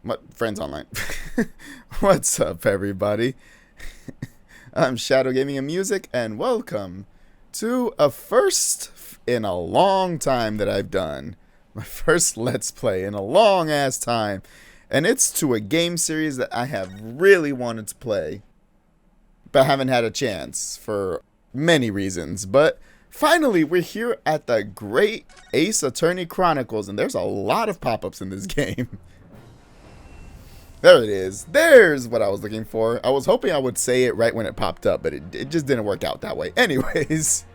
My friends online. What's up, everybody? I'm Shadow Gaming and Music, and welcome to a first in a long time that I've done. My first Let's Play in a long ass time. And it's to a game series that I have really wanted to play, but haven't had a chance for many reasons. But finally, we're here at the Great Ace Attorney Chronicles, and there's a lot of pop-ups in this game. There it is. There's what I was looking for. I was hoping I would say it right when it popped up, but it just didn't work out that way. Anyways.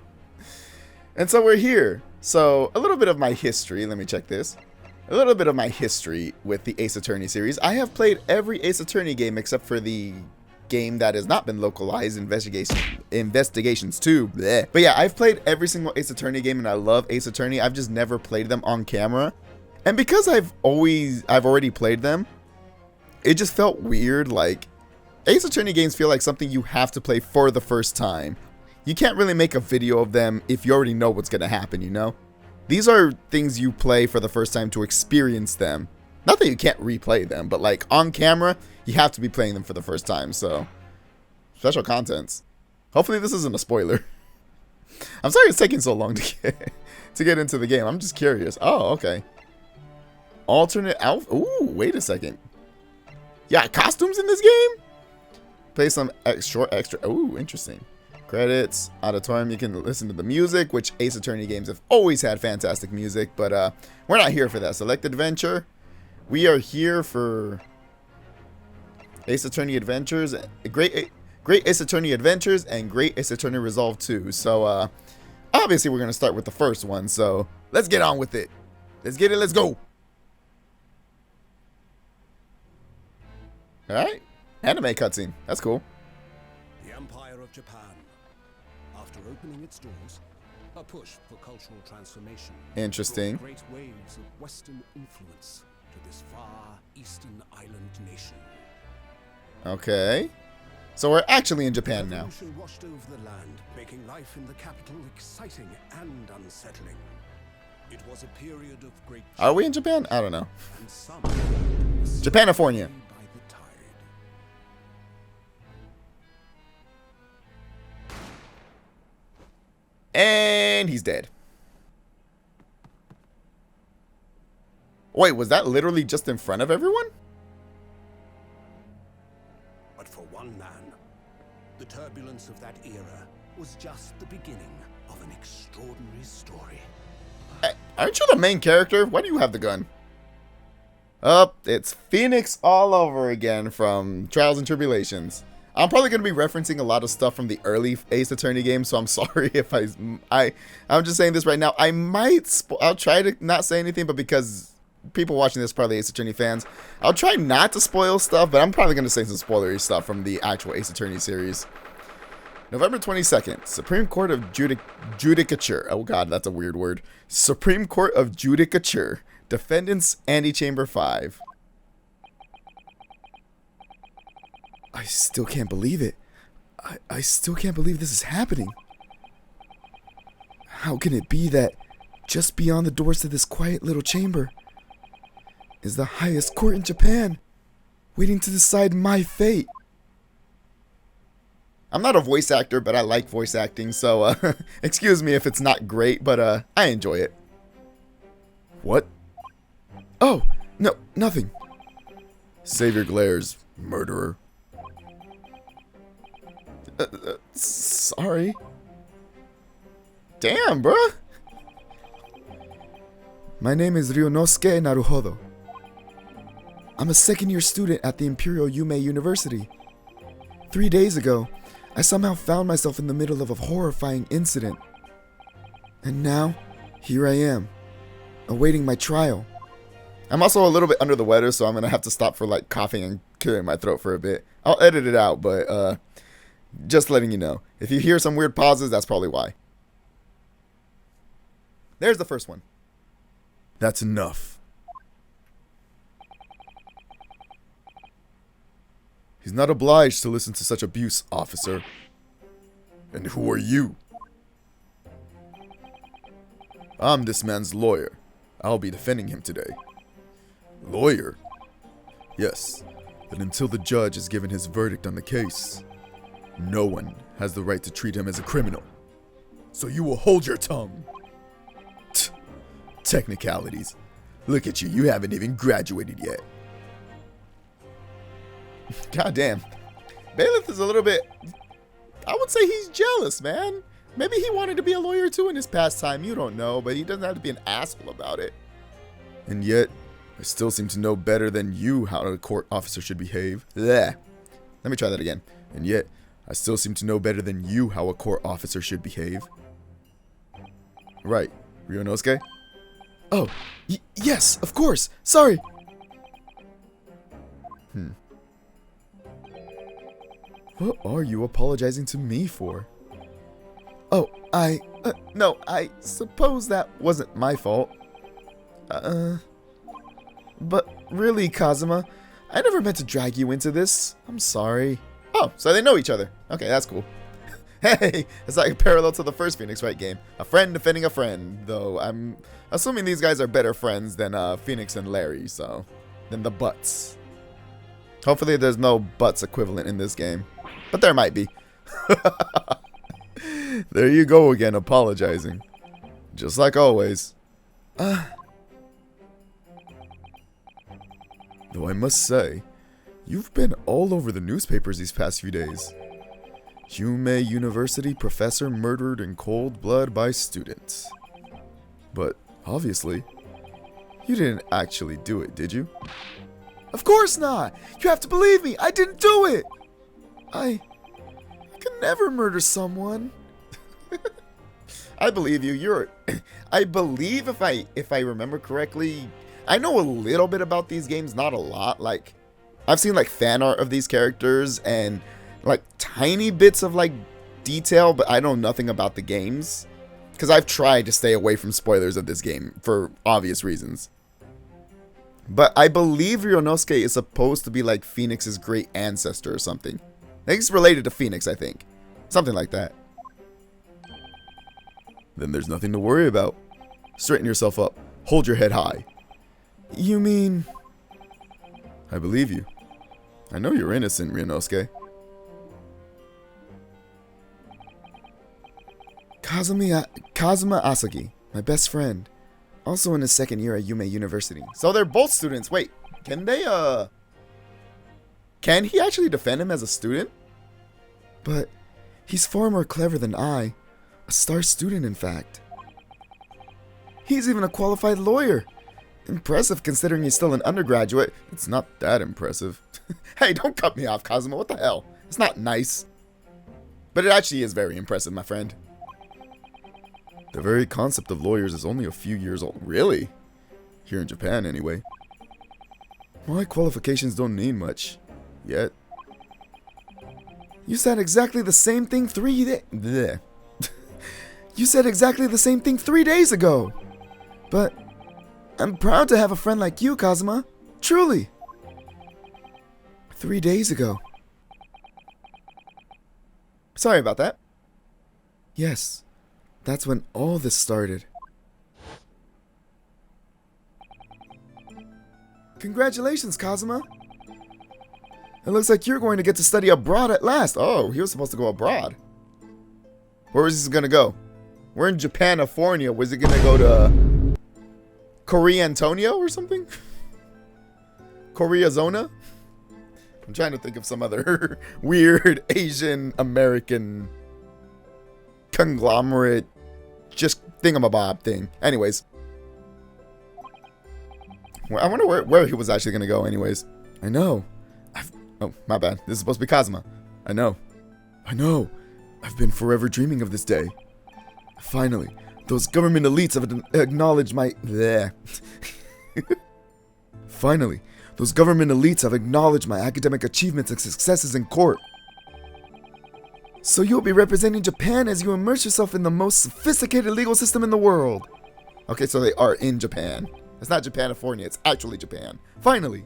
And so we're here. So, a little bit of my history. Let me check this. A little bit of my history with the Ace Attorney series. I have played every Ace Attorney game except for the game that has not been localized, Investigations 2. Bleh. But yeah, I've played every single Ace Attorney game, and I love Ace Attorney. I've just never played them on camera. And because I've already played them, it just felt weird. Like, Ace Attorney games feel like something you have to play for the first time. You can't really make a video of them if you already know what's going to happen, you know? These are things you play for the first time to experience them. Not that you can't replay them, but like on camera, you have to be playing them for the first time, so. Special contents. Hopefully this isn't a spoiler. I'm sorry it's taking so long to get into the game. I'm just curious. Oh, okay. Alternate outfit. Ooh, wait a second. Yeah, costumes in this game? Play some short extra. Ooh, interesting. Credits, auditorium, you can listen to the music, which Ace Attorney games have always had fantastic music, but we're not here for that. Select adventure. We are here for Ace Attorney Adventures, Great Ace Attorney Adventures, and Great Ace Attorney Resolve 2. So, obviously we're going to start with the first one, so let's get on with it. Let's get it, let's go. Alright, anime cutscene. That's cool. The Empire of Japan. After opening its doors, a push for cultural transformation. Interesting. Brought great waves of Western influence to this far eastern island nation. Okay. So we're actually in Japan now. Revolution washed over the land, making life in the capital exciting and unsettling. It was a period of great. Are we in Japan? I don't know. And some Japanifornia. by the tide. And he's dead. Wait, was that literally just in front of everyone? But for one man, the turbulence of that era was just the beginning of an extraordinary story. Aren't you the main character? Why do you have the gun? It's Phoenix all over again from Trials and Tribulations. I'm probably going to be referencing a lot of stuff from the early Ace Attorney games, so I'm sorry if I'm just saying this right now. I'll try to not say anything, but because people watching this are probably Ace Attorney fans, I'll try not to spoil stuff, but I'm probably going to say some spoilery stuff from the actual Ace Attorney series. November 22nd, Supreme Court of Judicature. Oh god, that's a weird word. Supreme Court of Judicature. Defendants, Antechamber 5. I still can't believe it. I still can't believe this is happening. How can it be that just beyond the doors to this quiet little chamber is the highest court in Japan, waiting to decide my fate? I'm not a voice actor, but I like voice acting, so excuse me if it's not great, but I enjoy it. What? Oh, no, nothing. Save your glares, murderer. Sorry. Damn, bruh. My name is Ryunosuke Naruhodo. I'm a second-year student at the Imperial Yume University. 3 days ago, I somehow found myself in the middle of a horrifying incident. And now, here I am, awaiting my trial. I'm also a little bit under the weather, so I'm going to have to stop for like coughing and clearing my throat for a bit. I'll edit it out, but just letting you know. If you hear some weird pauses, that's probably why. There's the first one. That's enough. He's not obliged to listen to such abuse, officer. And who are you? I'm this man's lawyer. I'll be defending him today. Lawyer? Yes, that until the judge has given his verdict on the case, no one has the right to treat him as a criminal. So you will hold your tongue. Technicalities. Look at you, you haven't even graduated yet. God damn. Bailiff is a little bit... I would say he's jealous, man. Maybe he wanted to be a lawyer too in his pastime, you don't know, but he doesn't have to be an asshole about it. And yet, I still seem to know better than you how a court officer should behave. Blech. Let me try that again. And yet, I still seem to know better than you how a court officer should behave. Right, Ryunosuke? Oh, yes, of course. Sorry. What are you apologizing to me for? Oh, no, I suppose that wasn't my fault. But really, Kazuma, I never meant to drag you into this. I'm sorry. Oh, so they know each other. Okay, that's cool. Hey, it's like a parallel to the first Phoenix Wright game. A friend defending a friend, though I'm assuming these guys are better friends than Phoenix and Larry, so... Than the Butts. Hopefully there's no Butts equivalent in this game. But there might be. There you go again, apologizing. Just like always. Though I must say, you've been all over the newspapers these past few days. Yume University professor murdered in cold blood by students. But, obviously, you didn't actually do it, did you? Of course not! You have to believe me! I didn't do it! I could never murder someone. I believe you. I believe if I remember correctly, I know a little bit about these games, not a lot. Like, I've seen like fan art of these characters and like tiny bits of like detail, but I know nothing about the games because I've tried to stay away from spoilers of this game for obvious reasons. But I believe Ryunosuke is supposed to be like Phoenix's great ancestor or something. I think he's related to Phoenix, I think. Something like that. Then there's nothing to worry about. Straighten yourself up. Hold your head high. You mean... I believe you. I know you're innocent, Ryunosuke. Kazuma Asagi, my best friend. Also in his second year at Yume University. So they're both students. Wait, can they, can he actually defend him as a student? But he's far more clever than I. A star student, in fact. He's even a qualified lawyer. Impressive considering he's still an undergraduate. It's not that impressive. Hey, don't cut me off, Kazuma. What the hell? It's not nice. But it actually is very impressive, my friend. The very concept of lawyers is only a few years old. Really? Here in Japan, anyway. My qualifications don't mean much. Yet. You said exactly the same thing 3 days... You said exactly the same thing 3 days ago. But I'm proud to have a friend like you, Kazuma. Truly. 3 days ago. Sorry about that. Yes. That's when all this started. Congratulations, Kazuma. It looks like you're going to get to study abroad at last. Oh, he was supposed to go abroad. Where was he going to go? We're in Japanifornia. Was he going to go to Korea Antonio or something? Korea Zona? I'm trying to think of some other weird Asian American conglomerate just thingamabob thing. Anyways. I wonder where he was actually going to go anyways. I know. Oh, my bad. This is supposed to be Kazuma. I know. I've been forever dreaming of this day. Finally, those government elites have acknowledged my... Finally, those government elites have acknowledged my academic achievements and successes in court. So you'll be representing Japan as you immerse yourself in the most sophisticated legal system in the world. Okay, so they are in Japan. It's not Japanifornia, it's actually Japan. Finally.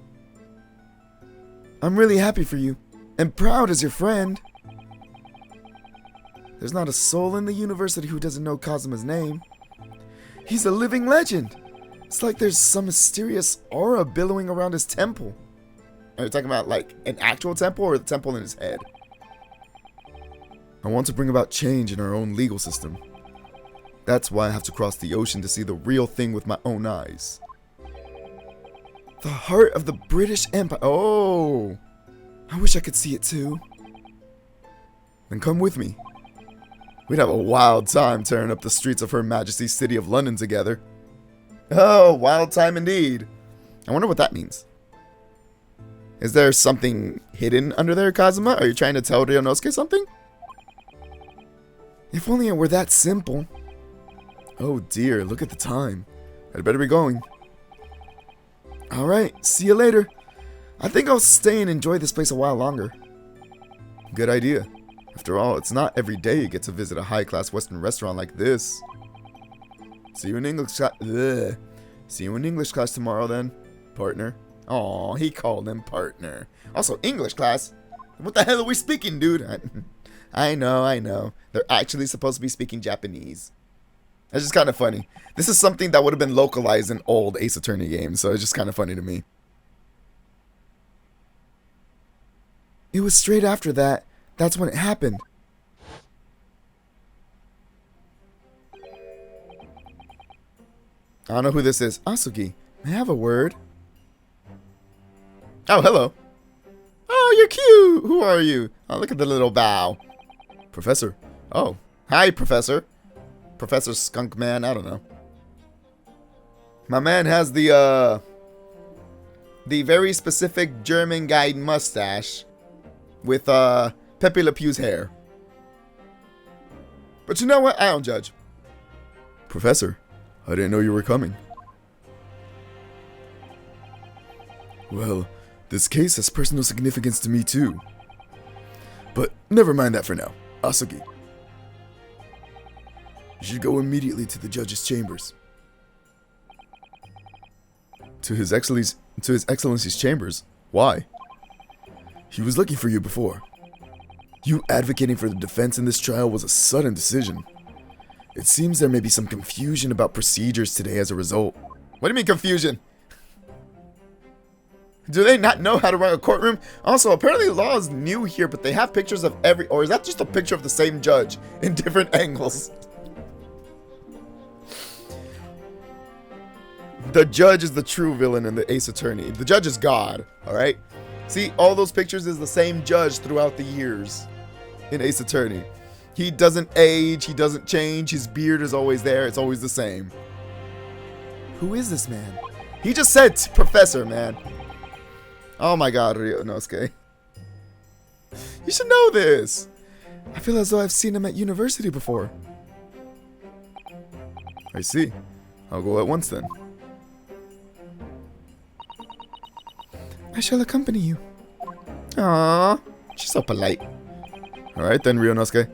I'm really happy for you, and proud as your friend. There's not a soul in the university who doesn't know Kazuma's name. He's a living legend. It's like there's some mysterious aura billowing around his temple. Are you talking about like an actual temple or the temple in his head? I want to bring about change in our own legal system. That's why I have to cross the ocean to see the real thing with my own eyes. The heart of the British Empire. Oh, I wish I could see it too. Then come with me. We'd have a wild time tearing up the streets of Her Majesty's City of London together. Oh, wild time indeed. I wonder what that means. Is there something hidden under there, Kazuma? Are you trying to tell Ryunosuke something? If only it were that simple. Oh dear, look at the time. I'd better be going. Alright, see you later. I think I'll stay and enjoy this place a while longer. Good idea. After all, it's not every day you get to visit a high-class Western restaurant like this. See you in English class. See you in English class tomorrow then, partner. Aw, he called him partner. Also, English class? What the hell are we speaking, dude? I know. They're actually supposed to be speaking Japanese. It's just kind of funny. This is something that would have been localized in old Ace Attorney games, so it's just kind of funny to me. It was straight after that. That's when it happened. I don't know who this is. Asugi, may I have a word? Oh, hello. Oh, you're cute. Who are you? Oh, look at the little bow. Professor. Oh, hi, Professor. Professor Skunk Man. I don't know. My man has the very specific German guy mustache with Pepe Le Pew's hair. But you know what? I don't judge. Professor, I didn't know you were coming. Well, this case has personal significance to me too. But never mind that for now. Asugi, you should go immediately to the judge's chambers. To His Excellency's chambers? Why? He was looking for you before. You advocating for the defense in this trial was a sudden decision. It seems there may be some confusion about procedures today as a result. What do you mean confusion? Do they not know how to run a courtroom? Also, apparently law is new here, but they have pictures of every... Or is that just a picture of the same judge in different angles? The judge is the true villain in the Ace Attorney. The judge is God, alright? See, all those pictures is the same judge throughout the years in Ace Attorney. He doesn't age, he doesn't change, his beard is always there, it's always the same. Who is this man? He just said Professor, man. Oh my god, Ryunosuke. You should know this. I feel as though I've seen him at university before. I see. I'll go at once then. I shall accompany you. Aww, she's so polite. Alright then, Ryunosuke.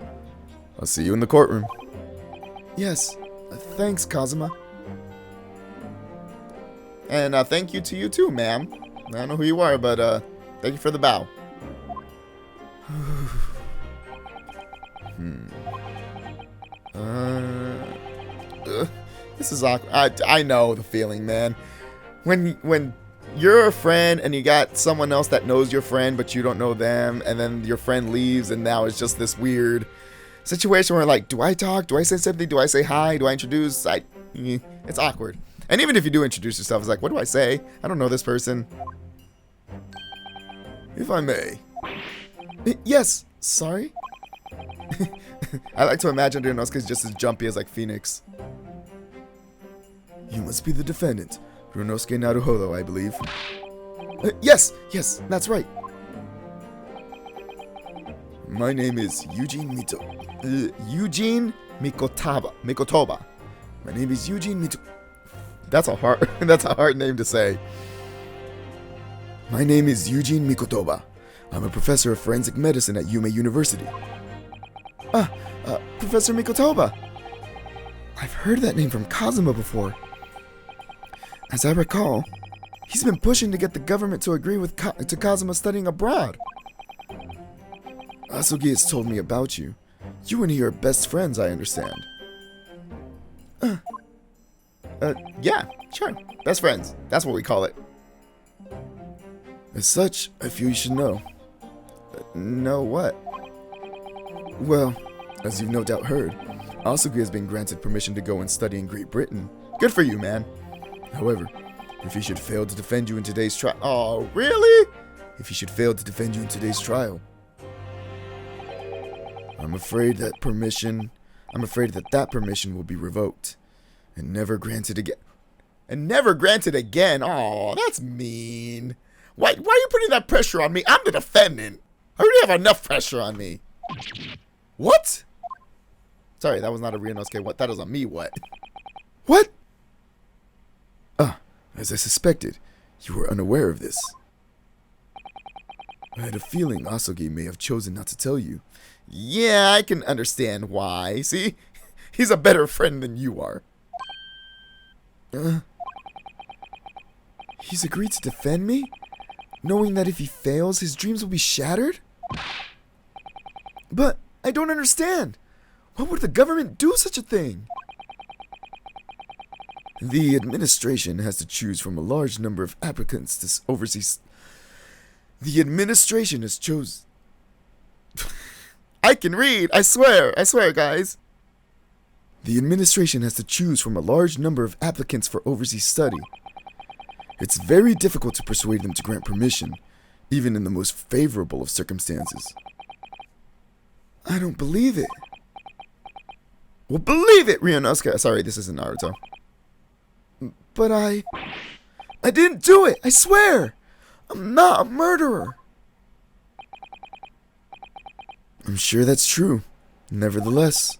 I'll see you in the courtroom. Yes, thanks, Kazuma. And thank you to you too, ma'am. I don't know who you are, but thank you for the bow. This is awkward. I know the feeling, man. When you're a friend and you got someone else that knows your friend, but you don't know them, and then your friend leaves, and now it's just this weird situation where, like, do I talk? Do I say something? Do I say hi? Do I introduce? It's awkward. And even if you do introduce yourself, it's like, what do I say? I don't know this person. If I may. Yes, sorry? I like to imagine Ryunosuke's just as jumpy as, like, Phoenix. You must be the defendant, Ryunosuke Naruhodo, I believe. Yes, that's right. My name is Eugene Mikotoba. My name is Eugene Mito. That's a hard name to say. My name is Eugene Mikotoba. I'm a professor of forensic medicine at Yume University. Professor Mikotoba. I've heard that name from Kazuma before. As I recall, he's been pushing to get the government to agree with to Kazuma studying abroad. Asugi has told me about you. You and he are best friends, I understand. Yeah, sure. Best friends. That's what we call it. As such, I feel you should know. Know what? Well, as you've no doubt heard, Asugi has been granted permission to go and study in Great Britain. Good for you, man. However, if he should fail to defend you in today's trial... Oh, really? If he should fail to defend you in today's trial, I'm afraid that permission will be revoked and never granted again. And never granted again? Oh, that's mean. Why are you putting that pressure on me? I'm the defendant. I already have enough pressure on me. What? Sorry, that was not a Ryunosuke what. That was a me what. What? As I suspected, you were unaware of this. I had a feeling Asugi may have chosen not to tell you. Yeah, I can understand why. See? He's a better friend than you are. He's agreed to defend me? Knowing that if he fails, his dreams will be shattered? But I don't understand. Why would the government do such a thing? The administration has to choose from a large number of applicants to oversee... The administration has chosen... I can read, I swear, guys. The administration has to choose from a large number of applicants for overseas study. It's very difficult to persuade them to grant permission, even in the most favorable of circumstances. I don't believe it. Well, believe it, Ryunosuke. Sorry, this isn't Naruto. But I didn't do it, I swear. I'm not a murderer. I'm sure that's true. Nevertheless,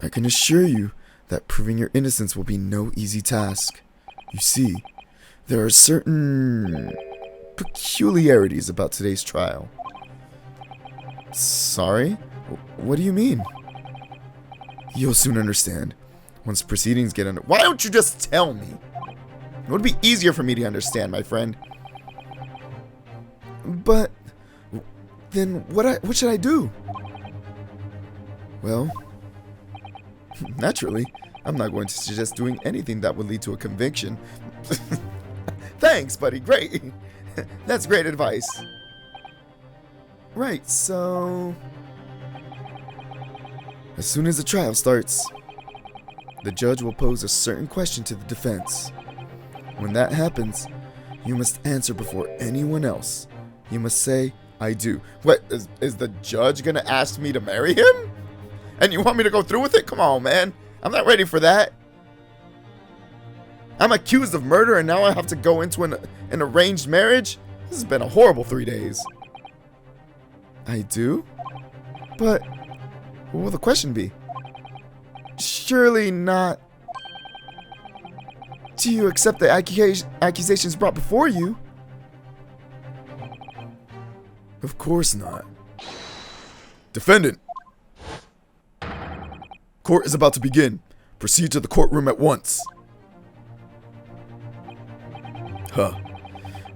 I can assure you that proving your innocence will be no easy task. You see, there are certain peculiarities about today's trial. Sorry? What do you mean? You'll soon understand. Once proceedings get under... Why don't you just tell me? It would be easier for me to understand, my friend. But... then what should I do? Well... naturally, I'm not going to suggest doing anything that would lead to a conviction. Thanks, buddy. Great. That's great advice. Right, so... as soon as the trial starts, the judge will pose a certain question to the defense. When that happens, you must answer before anyone else. You must say, I do. What, is the judge gonna ask me to marry him? And you want me to go through with it? Come on, man. I'm not ready for that. I'm accused of murder and now I have to go into an arranged marriage? This has been a horrible 3 days. I do? But what will the question be? Surely not. Do you accept the accusations brought before you? Of course not. Defendant! Court is about to begin. Proceed to the courtroom at once. Huh.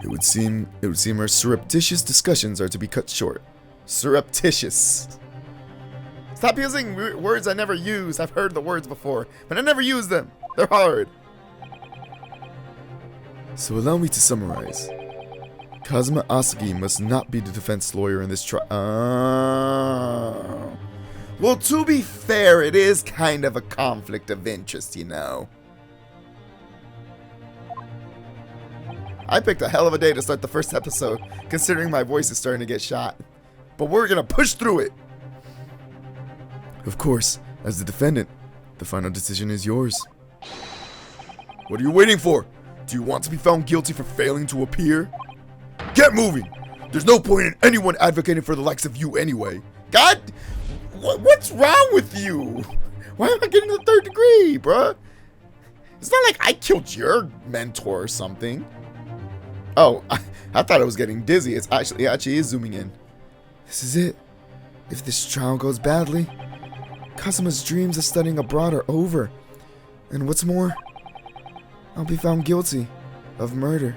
It would seem our surreptitious discussions are to be cut short. Surreptitious. Stop using words I never use. I've heard the words before, but I never use them. They're hard. So allow me to summarize. Kazuma Asugi must not be the defense lawyer in this trial. Well, to be fair, it is kind of a conflict of interest, you know. I picked a hell of a day to start the first episode, considering my voice is starting to get shot. But we're gonna push through it. Of course, as the defendant, the final decision is yours. What are you waiting for? Do you want to be found guilty for failing to appear? Get moving! There's no point in anyone advocating for the likes of you anyway. God, what's wrong with you? Why am I getting the 3rd degree, bruh? It's not like I killed your mentor or something. Oh, I thought I was getting dizzy. It actually is zooming in. This is it. If this trial goes badly, Kazuma's dreams of studying abroad are over. And what's more, I'll be found guilty of murder.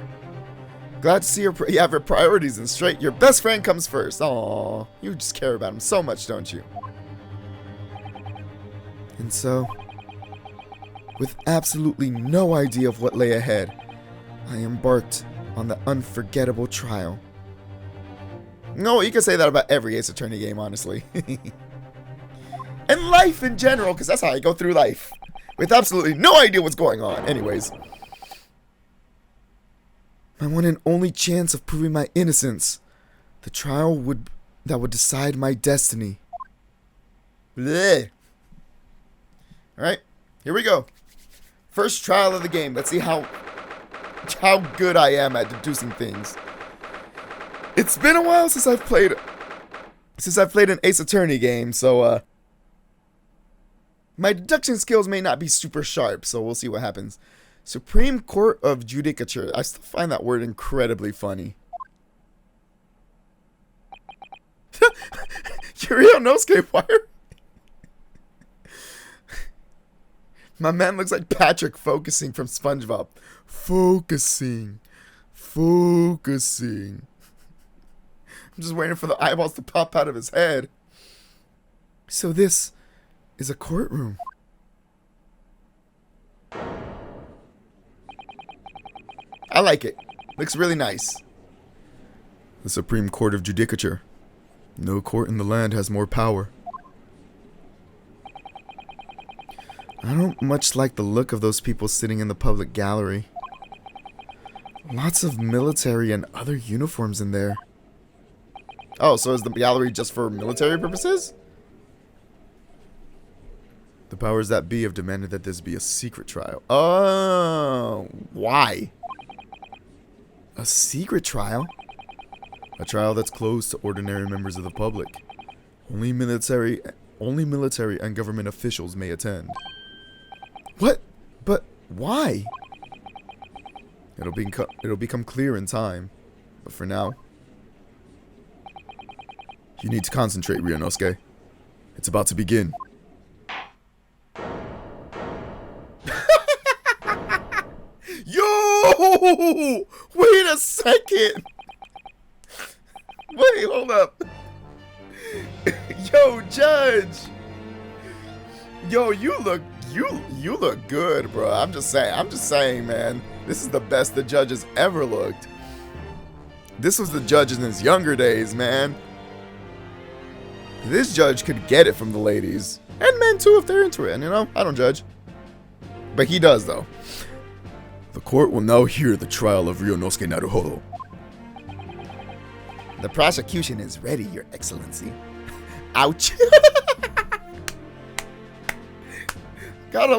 Glad to see you have your priorities in straight. Your best friend comes first. Aww, you just care about him so much, don't you? And so, with absolutely no idea of what lay ahead, I embarked on the unforgettable trial. No, you can say that about every Ace Attorney game, honestly. And life in general, because that's how I go through life. With absolutely no idea what's going on. Anyways. My one and only chance of proving my innocence. The trial that would decide my destiny. Blech. Alright, here we go. First trial of the game. Let's see how good I am at deducing things. It's been a while since I've played an Ace Attorney game, so my deduction skills may not be super sharp, so we'll see what happens. Supreme Court of Judicature. I still find that word incredibly funny. Yorinosuke Fire? My man looks like Patrick Focusing from SpongeBob. Focusing. I'm just waiting for the eyeballs to pop out of his head. So this is a courtroom. I like it. Looks really nice. The Supreme Court of Judicature. No court in the land has more power. I don't much like the look of those people sitting in the public gallery. Lots of military and other uniforms in there. Oh, so is the gallery just for military purposes? The powers that be have demanded that this be a secret trial. Oh, why? A secret trial? A trial that's closed to ordinary members of the public. Only military and government officials may attend. What? But why? It'll become clear in time. But for now, you need to concentrate, Ryunosuke. It's about to begin. Yo! Wait a second! Wait, hold up. Yo, Judge! Yo, you look good, bro. I'm just saying, man. This is the best the judge has ever looked. This was the judge in his younger days, man. This judge could get it from the ladies. And men too, if they're into it. And you know, I don't judge. But he does, though. The court will now hear the trial of Ryunosuke Naruhodo. The prosecution is ready, Your Excellency. Ouch. Gotta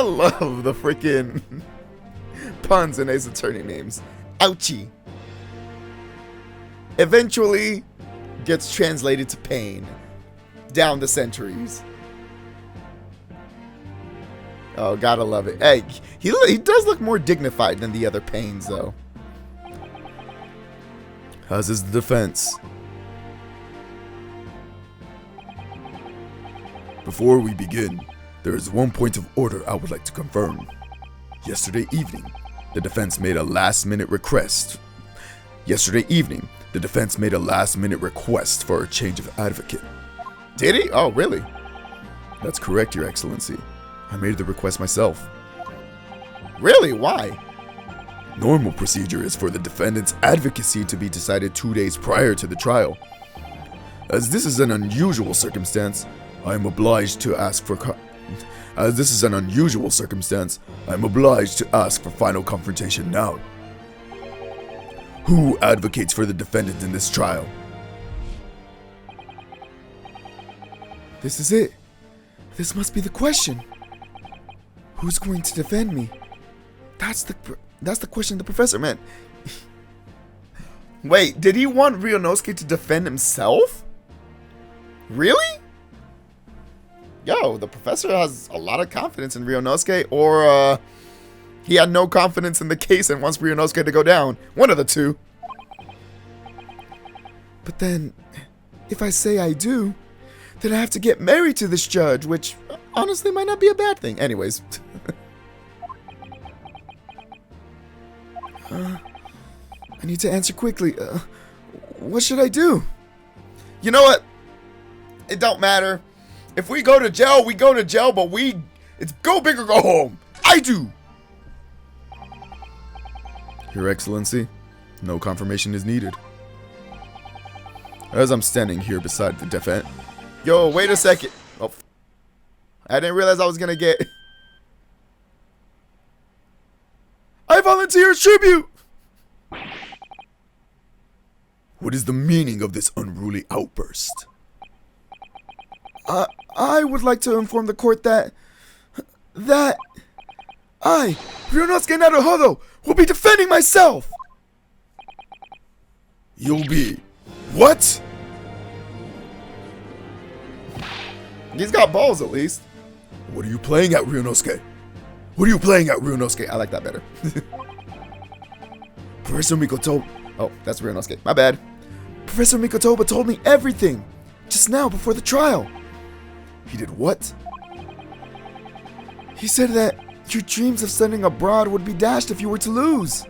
love the freaking puns in Ace Attorney names. Ouchie. Eventually gets translated to pain down the centuries. Oh, gotta love it. Hey, he does look more dignified than the other pains, though. As is the defense. Before we begin, there is one point of order I would like to confirm. Yesterday evening, the defense made a last-minute request. For a change of advocate. Did he? Oh, really? That's correct, Your Excellency. I made the request myself. Really? Why? Normal procedure is for the defendant's advocacy to be decided 2 days prior to the trial. As this is an unusual circumstance, I am obliged to ask for final confrontation now. Who advocates for the defendant in this trial? This is it. This must be the question. Who's going to defend me? That's the question the professor meant. Wait, did he want Ryunosuke to defend himself? Really? Yo, the professor has a lot of confidence in Ryunosuke, or he had no confidence in the case and wants Ryunosuke to go down. One of the two. But then, if I say I do, then I have to get married to this judge, which honestly might not be a bad thing. Anyways. I need to answer quickly. What should I do? You know what? It don't matter. If we go to jail, we go to jail, but it's go big or go home. I do. Your Excellency, no confirmation is needed. As I'm standing here beside the defendant... Yo, wait a second. Oh, I didn't realize I was gonna get... I volunteer as tribute! What is the meaning of this unruly outburst? I would like to inform the court that I, Ryunosuke Naruhodo, will be defending myself! You'll be... What? He's got balls, at least. What are you playing at, Ryunosuke? What are you playing at, Ryunosuke? I like that better. Professor Mikotoba... Oh, that's Ryunosuke. My bad. Professor Mikotoba told me everything. Just now, before the trial. He did what? He said that your dreams of studying abroad would be dashed if you were to lose.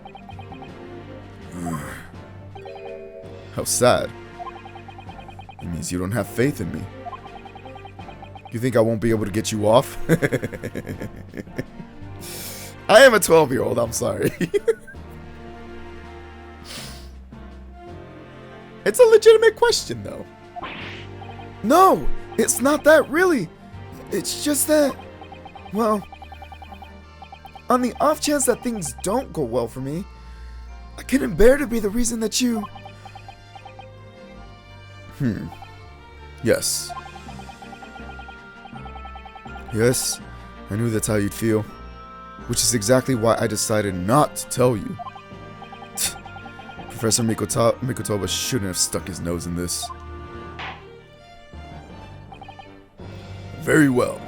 How sad. It means you don't have faith in me. You think I won't be able to get you off? I am a 12-year-old, I'm sorry. It's a legitimate question, though. No, it's not that, really. It's just that, well, on the off chance that things don't go well for me, I couldn't bear to be the reason that you... Yes. Yes, I knew that's how you'd feel, which is exactly why I decided not to tell you. Professor Mikotoba shouldn't have stuck his nose in this. Very well.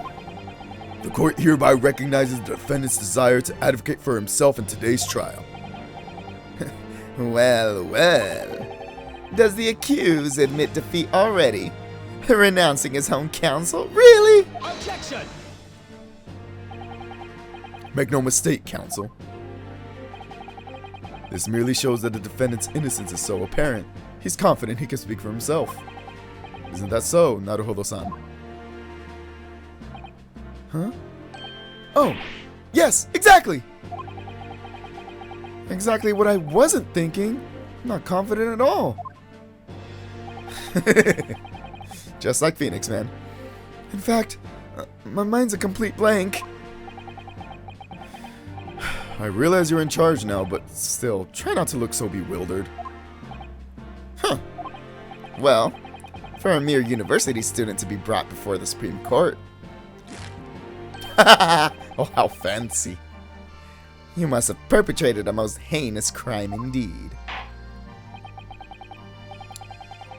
The court hereby recognizes the defendant's desire to advocate for himself in today's trial. Well, well. Does the accused admit defeat already? Renouncing his own counsel? Really? Objection! Make no mistake, counsel. This merely shows that the defendant's innocence is so apparent. He's confident he can speak for himself. Isn't that so, Naruhodo-san? Huh? Oh, yes, exactly! Exactly what I wasn't thinking. I'm not confident at all. Just like Phoenix, man. In fact, my mind's a complete blank. I realize you're in charge now, but still, try not to look so bewildered. Huh. Well, for a mere university student to be brought before the Supreme Court. Oh, how fancy. You must have perpetrated a most heinous crime indeed.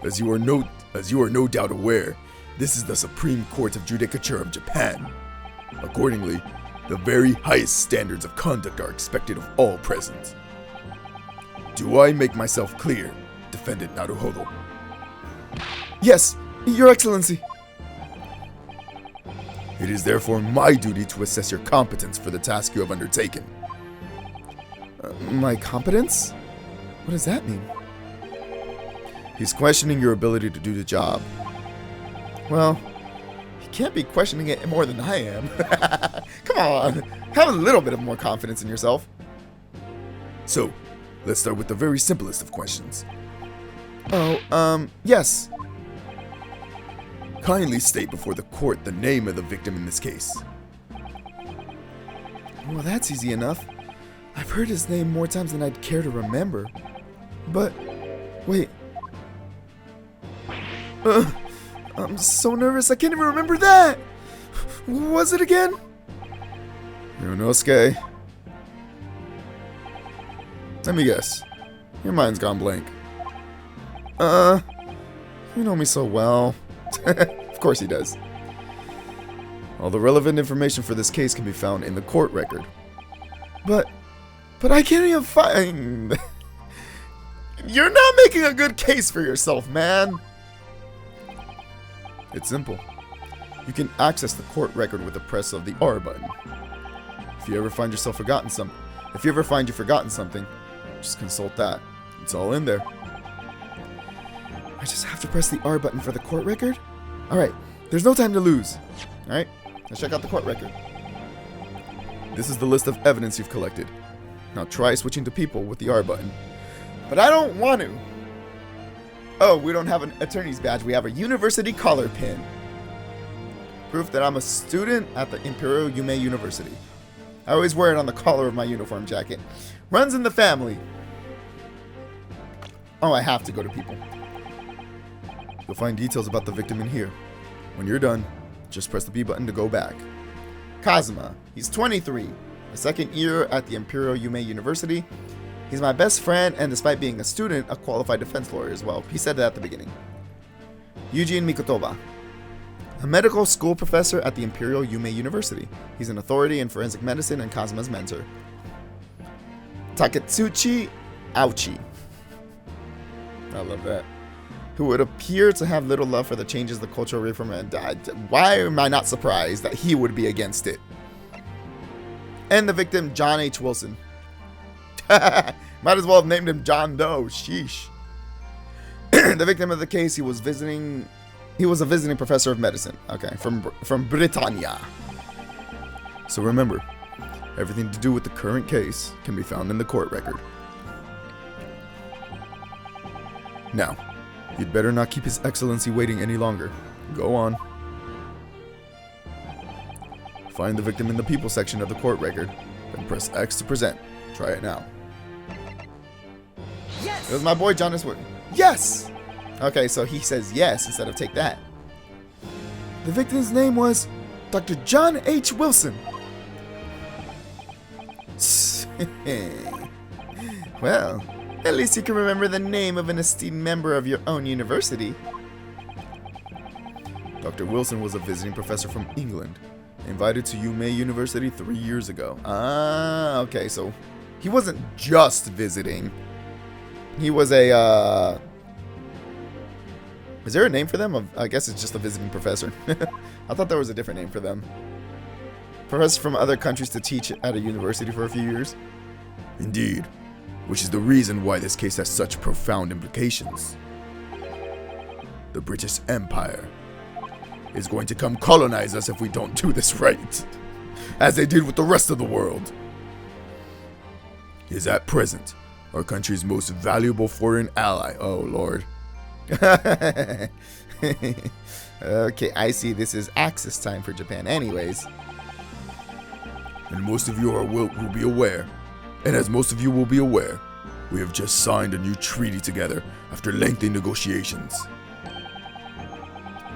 As you are no doubt aware, this is the Supreme Court of Judicature of Japan. Accordingly, the very highest standards of conduct are expected of all present. Do I make myself clear, Defendant Naruhodo? Yes, Your Excellency. It is therefore my duty to assess your competence for the task you have undertaken. My competence? What does that mean? He's questioning your ability to do the job. Well, he can't be questioning it more than I am. Come on, have a little bit of more confidence in yourself. So, let's start with the very simplest of questions. Oh, yes. Kindly state before the court the name of the victim in this case. Well, that's easy enough. I've heard his name more times than I'd care to remember. But, wait. I'm so nervous I can't even remember that! What was it again? Ryunosuke. Let me guess. Your mind's gone blank. You know me so well. Of course he does. All the relevant information for this case can be found in the court record. But I can't even find... You're not making a good case for yourself, man. It's simple. You can access the court record with the press of the R button. If you ever find you've forgotten something, just consult that. It's all in there. I just have to press the R button for the court record? Alright, there's no time to lose. Alright, let's check out the court record. This is the list of evidence you've collected. Now try switching to people with the R button. But I don't want to. Oh, we don't have an attorney's badge. We have a university collar pin. Proof that I'm a student at the Imperial Yume University. I always wear it on the collar of my uniform jacket. Runs in the family. Oh, I have to go to people. You'll find details about the victim in here. When you're done, just press the B button to go back. Kazuma. He's 23. A second year at the Imperial Yume University. He's my best friend, and despite being a student, a qualified defense lawyer as well. He said that at the beginning. Eugene Mikotoba. A medical school professor at the Imperial Yume University. He's an authority in forensic medicine and Kazuma's mentor. Taketsuchi Auchi. I love that. Who would appear to have little love for the changes the cultural reform and why am I not surprised that he would be against it? And the victim, John H. Wilson. Might as well have named him John Doe. Sheesh. The victim of the case, he was a visiting professor of medicine. Okay, from Britannia. So remember, everything to do with the current case can be found in the court record. Now, you'd better not keep His Excellency waiting any longer. Go on. Find the victim in the people section of the court record, then press X to present. Try it now. Yes! It was my boy John S. Wood. Yes! Okay, so he says yes instead of take that. The victim's name was Dr. John H. Wilson. Well, at least you can remember the name of an esteemed member of your own university. Dr. Wilson was a visiting professor from England, invited to Yume University 3 years ago. Ah, okay, so he wasn't just visiting. He was a, is there a name for them? I guess it's just a visiting professor. I thought there was a different name for them. Professors from other countries to teach at a university for a few years. Indeed, which is the reason why this case has such profound implications. The British Empire is going to come colonize us if we don't do this right, as they did with the rest of the world. Is at present our country's most valuable foreign ally. Oh, Lord. Okay, I see this is Axis time for Japan anyways. And most of you will be aware, and as most of you will be aware, we have just signed a new treaty together after lengthy negotiations.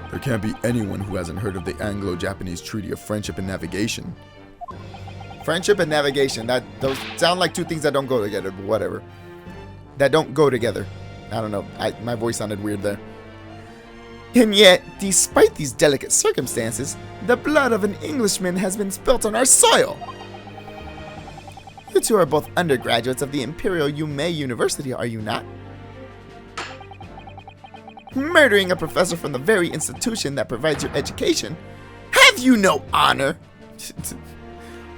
There can't be anyone who hasn't heard of the Anglo-Japanese Treaty of Friendship and Navigation. Friendship and navigation, those sound like two things that don't go together, but whatever. That don't go together. I don't know, my voice sounded weird there. And yet, despite these delicate circumstances, the blood of an Englishman has been spilt on our soil. You two are both undergraduates of the Imperial Yume University, are you not? Murdering a professor from the very institution that provides your education? Have you no honor?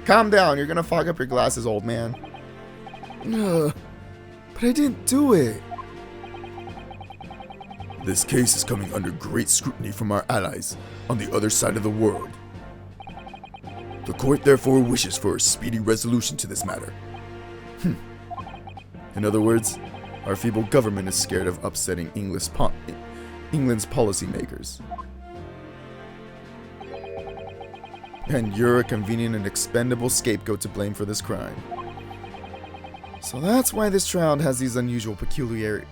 Calm down, you're gonna fog up your glasses, old man. But I didn't do it. This case is coming under great scrutiny from our allies on the other side of the world. The court therefore wishes for a speedy resolution to this matter. In other words, our feeble government is scared of upsetting England's policymakers. And you're a convenient and expendable scapegoat to blame for this crime. So that's why this trial has these unusual peculiarities.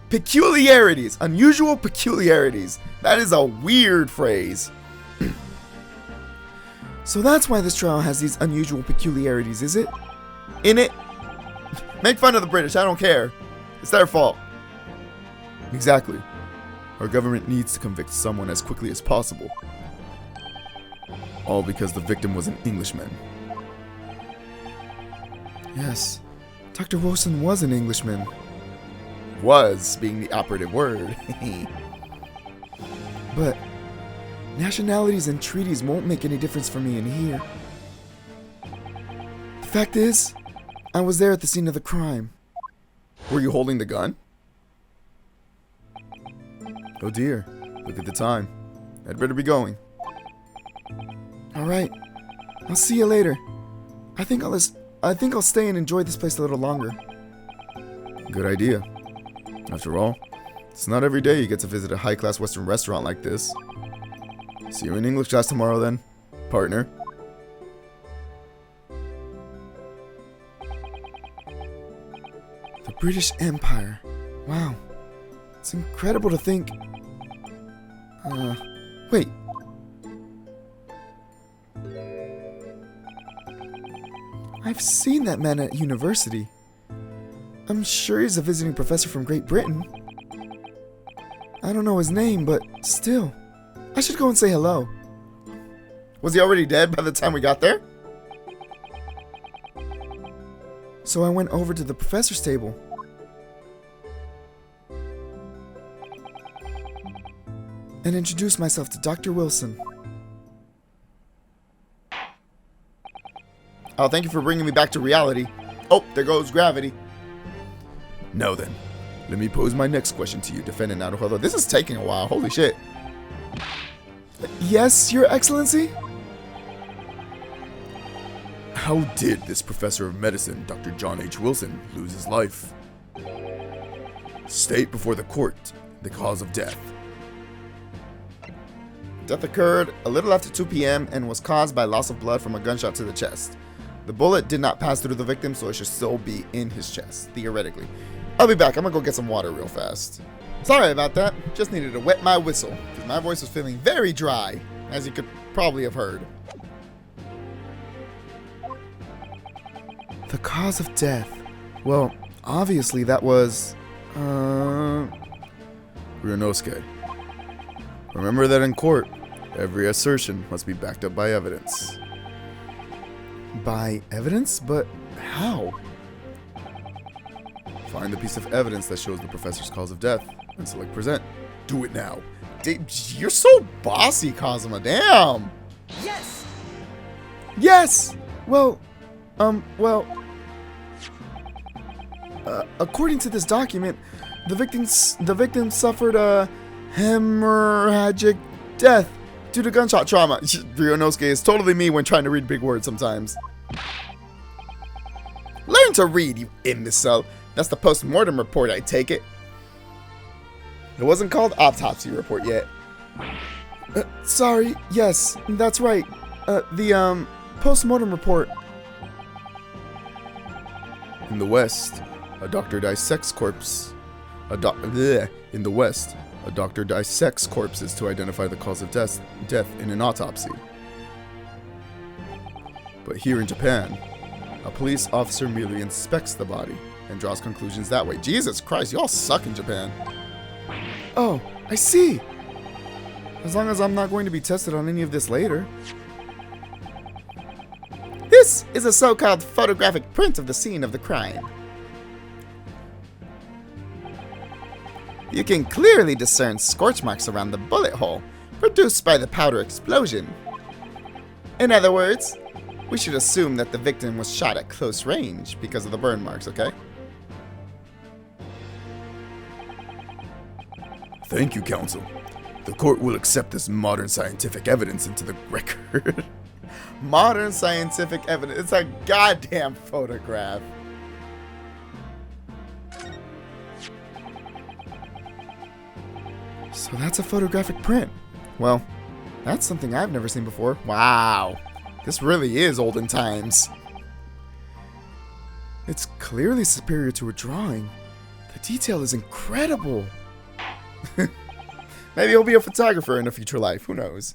Peculiarities. Unusual peculiarities. That is a weird phrase. So that's why this trial has these unusual peculiarities, is it? In it? Make fun of the British, I don't care. It's their fault. Exactly. Our government needs to convict someone as quickly as possible. All because the victim was an Englishman. Yes, Dr. Wilson was an Englishman. Was being the operative word. But nationalities and treaties won't make any difference for me in here. The fact is, I was there at the scene of the crime. Were you holding the gun? Oh dear, look at the time. I'd better be going. Alright, I'll see you later. I think I'll stay and enjoy this place a little longer. Good idea. After all, it's not every day you get to visit a high-class Western restaurant like this. See you in English class tomorrow then, partner. The British Empire. Wow. It's incredible to think... wait. I've seen that man at university. I'm sure he's a visiting professor from Great Britain. I don't know his name, but still. I should go and say hello. Was he already dead by the time we got there? So I went over to the professor's table. And introduced myself to Dr. Wilson. Oh, thank you for bringing me back to reality. Oh, there goes gravity. Now then, let me pose my next question to you, Defendant Naruhodo. This is taking a while. Holy shit. Yes, Your Excellency? How did this professor of medicine, Dr. John H. Wilson, lose his life? State before the court the cause of death. Death occurred a little after 2 p.m. and was caused by loss of blood from a gunshot to the chest. The bullet did not pass through the victim, so it should still be in his chest, theoretically. I'll be back. I'm gonna go get some water real fast. Sorry about that. Just needed to wet my whistle, because my voice was feeling very dry, as you could probably have heard. The cause of death. Well, obviously that was... Ryunosuke. Remember that in court, every assertion must be backed up by evidence. By evidence? But how? Find the piece of evidence that shows the professor's cause of death and select present. Do it now. You're so bossy, Kazuma. Damn. Yes. Yes. Well, according to this document, the victim suffered a hemorrhagic death due to gunshot trauma. Ryunosuke is totally me when trying to read big words sometimes. Learn to read, you imbecile. That's the post-mortem report, I take it. It wasn't called autopsy report yet. Sorry, yes, that's right. The post-mortem report. In the West, a doctor dissects corpse. In the West, a doctor dissects corpses to identify the cause of death in an autopsy. But here in Japan, a police officer merely inspects the body and draws conclusions that way. Jesus Christ, y'all suck in Japan. Oh, I see. As long as I'm not going to be tested on any of this later. This is a so-called photographic print of the scene of the crime. You can clearly discern scorch marks around the bullet hole produced by the powder explosion. In other words, we should assume that the victim was shot at close range because of the burn marks, okay? Thank you, counsel. The court will accept this modern scientific evidence into the record. Modern scientific evidence. It's a goddamn photograph. So that's a photographic print. Well, that's something I've never seen before. Wow. This really is olden times. It's clearly superior to a drawing. The detail is incredible. Maybe he'll be a photographer in a future life. Who knows?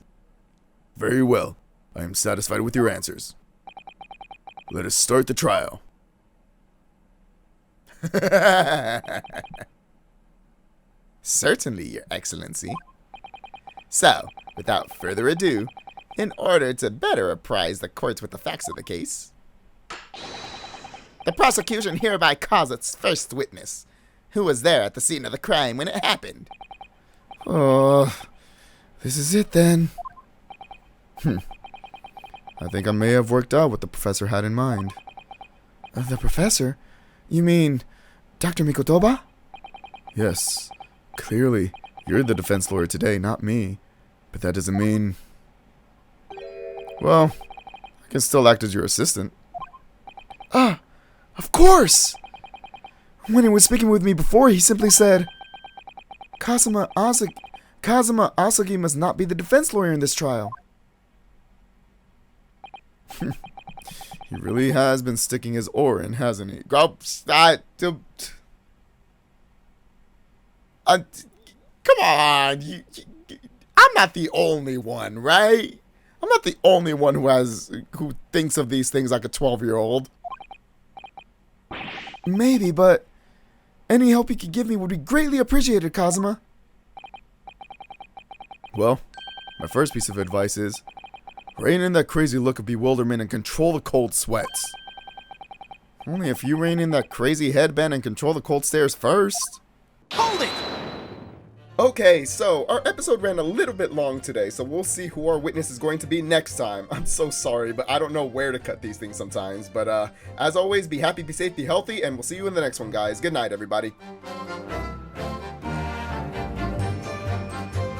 Very well. I am satisfied with your answers. Let us start the trial. Certainly, Your Excellency. So, without further ado, in order to better apprise the courts with the facts of the case, the prosecution hereby calls its first witness, who was there at the scene of the crime when it happened. Oh, this is it then. I think I may have worked out what the professor had in mind. The professor? You mean Dr. Mikotoba? Yes. Clearly, you're the defense lawyer today, not me. But that doesn't mean... Well, I Can still act as your assistant. Ah, of course! When he was speaking with me before, he simply said, Kazuma Asagi must not be the defense lawyer in this trial. He really has been sticking his oar in, hasn't he? Come on. I'm not the only one, right? I'm not the only one who thinks of these things like a 12-year-old. Maybe, but any help you could give me would be greatly appreciated, Kazuma. Well, my first piece of advice is rein in that crazy look of bewilderment and control the cold sweats. Only if you rein in that crazy headband and control the cold stares first. Hold it! Okay, so our episode ran a little bit long today, so we'll see who our witness is going to be next time. I'm so sorry, but I don't know where to cut these things sometimes. But as always, be happy, be safe, be healthy, and we'll see you in the next one, guys. Good night, everybody.